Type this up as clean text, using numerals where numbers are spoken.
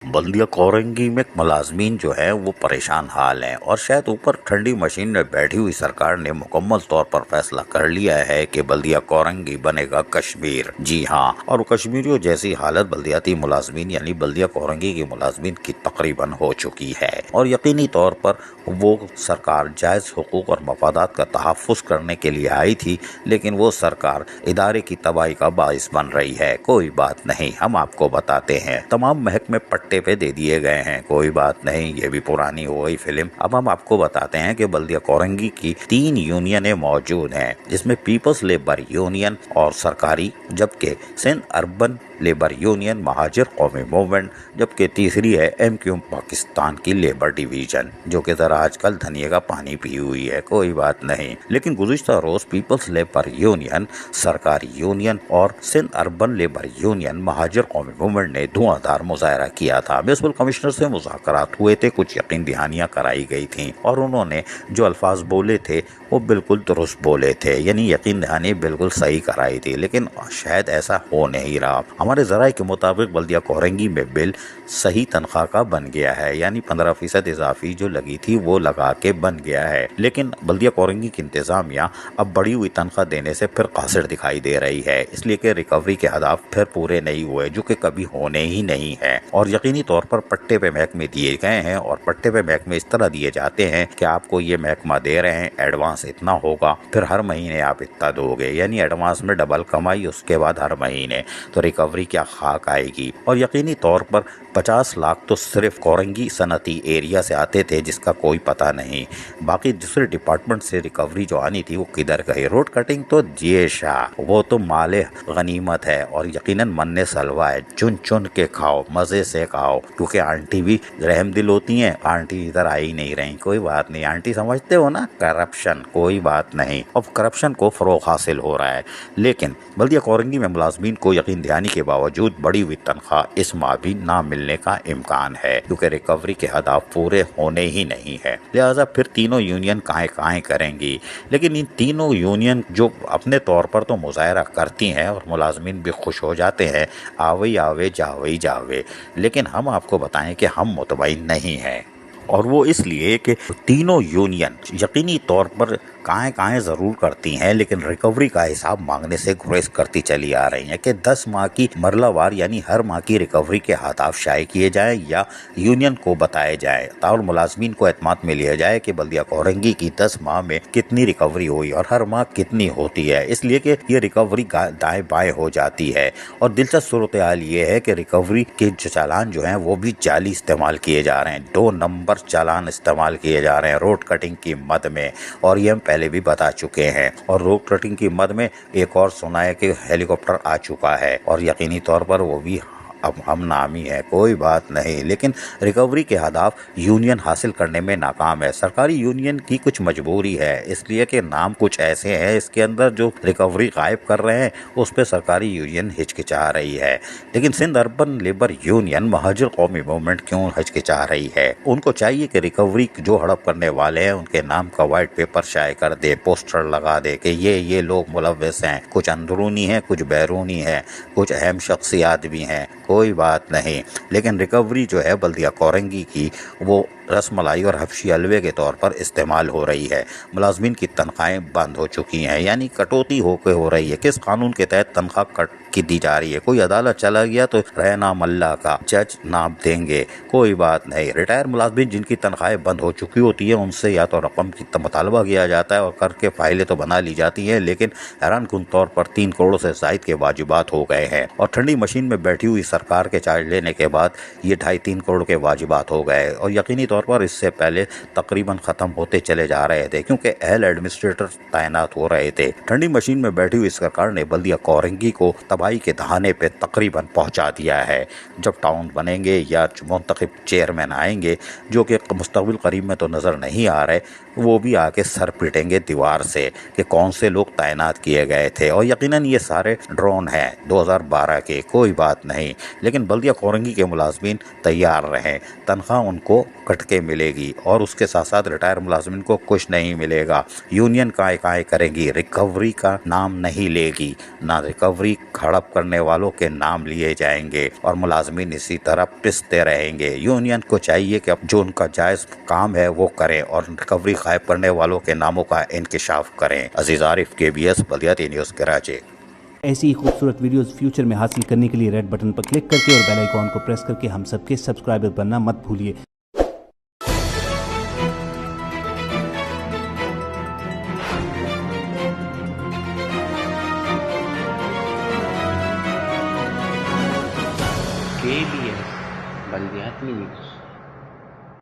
बल्दिया कोरंगी में मुलाजमीन जो है वो परेशान हाल हैं और शायद ऊपर ठंडी मशीन में बैठी हुई सरकार ने मुकम्मल तौर पर फैसला कर लिया है कि बल्दिया कोरंगी बनेगा कश्मीर। जी हाँ, और कश्मीरियों जैसी हालत बल्दियाती मुलाजमीन यानी बल्दिया कोरंगी की मुलाजमीन की तकरीबन हो चुकी है और यकीनी तौर पर वो सरकार जायज़ हुकूक और मफादात का तहफ़्फ़ुज़ करने के लिए आई थी, लेकिन वो सरकार इदारे की तबाही का बाइस बन रही है। कोई बात नहीं, हम आपको बताते हैं। तमाम महकमे पट्टे पे दे दिए गए हैं, कोई बात नहीं, ये भी पुरानी हो गई फिल्म। अब हम आपको बताते हैं कि बल्दिया कोरंगी की 3 यूनियनें मौजूद हैं, जिसमें पीपल्स लेबर यूनियन और सरकारी, जबकि Sindh urban labour union, Muhajir कौमी मूवमेंट, जबकि तीसरी है MQ पाकिस्तान की लेबर डिवीजन, जो कि जरा आजकल धनिए का पानी पी हुई है। कोई बात नहीं, लेकिन गुज़िश्ता रोज पीपल्स लेबर यूनियन, सरकारी यूनियन और Sindh urban labour union, Muhajir कौमी मूवमेंट ने धुआंधार मुजाहरा किया था। म्युनिसिपल कमिश्नर से मुज़ाकरात हुए थे, कुछ यकीन दहानियाँ कराई गई थी और उन्होंने जो अल्फाज बोले थे वो बिल्कुल दुरुस्त बोले थे, यानी यकीन दहानी बिल्कुल सही कराई थी, लेकिन शायद ऐसा हो नहीं रहा। हमारे ज़राए के मुताबिक बल्दिया कोरंगी में बिल सही तनख्वाह का बन गया है, यानी 15% इजाफी जो लगी थी वो लगा के बन गया है, लेकिन बल्दिया कोरंगी की इंतज़ामिया अब बढ़ी हुई तनख्वाह देने से फिर कासिर दिखाई दे रही है, इसलिए कि रिकवरी के हदाफ फिर पूरे नहीं हुए, जो कि कभी होने ही नहीं है। और यकीनी तौर पर पट्टे पे महकमे दिए गए हैं और पट्टे पे महकमे इस तरह दिए जाते हैं कि आपको ये महकमा दे रहे हैं, एडवांस इतना होगा, फिर हर महीने आप इतना दोगे, यानी एडवांस में डबल कमाई, उसके बाद हर महीने, तो रिकवरी क्या खाक आएगी। और यकीनी तौर पर 50 लाख तो सिर्फ कोरंगी सनती एरिया से आते थे, जिसका कोई पता नहीं। बाकी दूसरे डिपार्टमेंट से रिकवरी जो आनी थी वो किधर गई। रोड कटिंग तो जेशा, वो तो माले गनीमत है और यकीनन मन्ने सलवा है, चुन चुन के खाओ, मजे से खाओ, क्योंकि आंटी भी रहम दिल होती हैं। आंटी इधर आई नहीं रही, कोई बात नहीं, आंटी समझते हो ना, करप्शन, कोई बात नहीं। अब करप्शन को फरोग हासिल हो रहा है, लेकिन बल्दिया कोरंगी में मुलाजमीन को यकीन दहानी के बावजूद बढ़ी हुई तनख्वाह इस माह भी ना मिलने का इम्कान है, क्योंकि रिकवरी के हदाफ पूरे होने ही नहीं है। लिहाजा फिर तीनों यूनियन काहे करेंगी, लेकिन इन तीनों यूनियन जो अपने तौर पर तो मुजाहरा करती हैं और मुलाजमीन भी खुश हो जाते हैं, आवे आवे जावे जावे, लेकिन हम आपको बताएं कि हम मुतमईन नहीं हैं, और वो इसलिए कि तीनों यूनियन यकीनी तौर पर काहें ज़रूर करती हैं, लेकिन रिकवरी का हिसाब मांगने से गुरेज करती चली आ रही हैं कि 10 माह की मरलावार यानी हर माह की रिकवरी के हादाफ शाये किए जाएं या यूनियन को बताए जाए, ताकि मुलाजमीन को एतमाद में लिया जाए कि बल्दिया कोरंगी की 10 माह में कितनी रिकवरी हुई और हर माह कितनी होती है, इसलिए कि ये रिकवरी दाएँ बाएँ हो जाती है। और दिलचस्प सूरत हाल ये है कि रिकवरी के जो चालान जो हैं वो भी जाली इस्तेमाल किए जा रहे हैं, 2 नंबर चालान इस्तेमाल किए जा रहे हैं रोड कटिंग की मद में, और ये हम पहले भी बता चुके हैं। और रोड कटिंग की मद में एक और सुना है कि हेलीकॉप्टर आ चुका है और यकीनी तौर पर वो भी अब हम नामी है, कोई बात नहीं, लेकिन रिकवरी के हदाफ यूनियन हासिल करने में नाकाम है। सरकारी यूनियन की कुछ मजबूरी है, इसलिए कि नाम कुछ ऐसे हैं, इसके अंदर जो रिकवरी गायब कर रहे हैं उस पर सरकारी यूनियन हिचकिचा रही है। लेकिन Sindh urban labour union, Muhajir कौमी मूवमेंट क्यों हिचकिचा रही है? उनको चाहिए कि रिकवरी जो हड़प करने वाले हैं उनके नाम का वाइट पेपर शाये कर दे, पोस्टर लगा दे कि ये लोग मुलव्वस हैं, कुछ अंदरूनी हैं, कुछ बैरूनी हैं, कुछ अहम शख्सियात भी हैं, कोई बात नहीं, लेकिन रिकवरी जो है बल्दिया कोरंगी की वो रसमलाई और हफ्शी हलवे के तौर पर इस्तेमाल हो रही है। मुलाजमीन की तनख्वाहें बंद हो चुकी हैं, यानी कटौती होकर हो रही है। किस कानून के तहत तनख्वाह कट की दी जा रही है? कोई अदालत चला गया तो रहना मल्ला का जज नाप देंगे, कोई बात नहीं। रिटायर मुलाजमीन जिनकी तनख्वाहें बंद हो चुकी होती है उनसे या तो रकम की मुतालबा किया जाता है और करके फाइलें तो बना ली जाती हैं, लेकिन हैरान कुन तौर पर 3 करोड़ से ज़ायद के वाजिबात हो गए हैं और ठंडी मशीन में बैठी हुई सरकार के चार्ज लेने के बाद ये 2.5-3 करोड़ के वाजिबात हो गए और यकीनी तौर पर इससे पहले तकरीबन ख़त्म होते चले जा रहे थे, क्योंकि अहल एडमिनिस्ट्रेटर तैनात हो रहे थे। ठंडी मशीन में बैठी हुई सरकार ने बल्दिया कोरंगी को तबाही के दहाने पे तकरीबन पहुंचा दिया है। जब टाउन बनेंगे या मुंतखब चेयरमैन आएंगे, जो कि मुस्तक़बिल करीब में तो नज़र नहीं आ रहे, वो भी आके सर पीटेंगे दीवार से कि कौन से लोग तैनात किए गए थे, और यकीनन ये सारे ड्रोन हैं 2012 के, कोई बात नहीं, लेकिन बल्दिया कोरंगी के मुलाजमीन तैयार रहें, तनख्वाह उनको कट के मिलेगी और उसके साथ साथ रिटायर मुलाजमीन को कुछ नहीं मिलेगा। यूनियन काय करेंगी, रिकवरी का नाम नहीं लेगी, ना रिकवरी हड़प करने वालों के नाम लिए जाएंगे और मुलाजमीन इसी तरह पिसते रहेंगे। यूनियन को चाहिए कि अब जो उनका जायज काम है वो करें और रिकवरी गायब करने वालों के नामों का इंकशाफ करें। अजीज आरिफ, KBS बल्दियाती न्यूज़, कराची। ऐसी ही खूबसूरत वीडियोस फ्यूचर में हासिल करने के लिए रेड बटन पर क्लिक करके और बेल आइकॉन को प्रेस करके हम सबके सब्सक्राइबर बनना मत भूलिए। KBS बल्दियाती न्यूज़।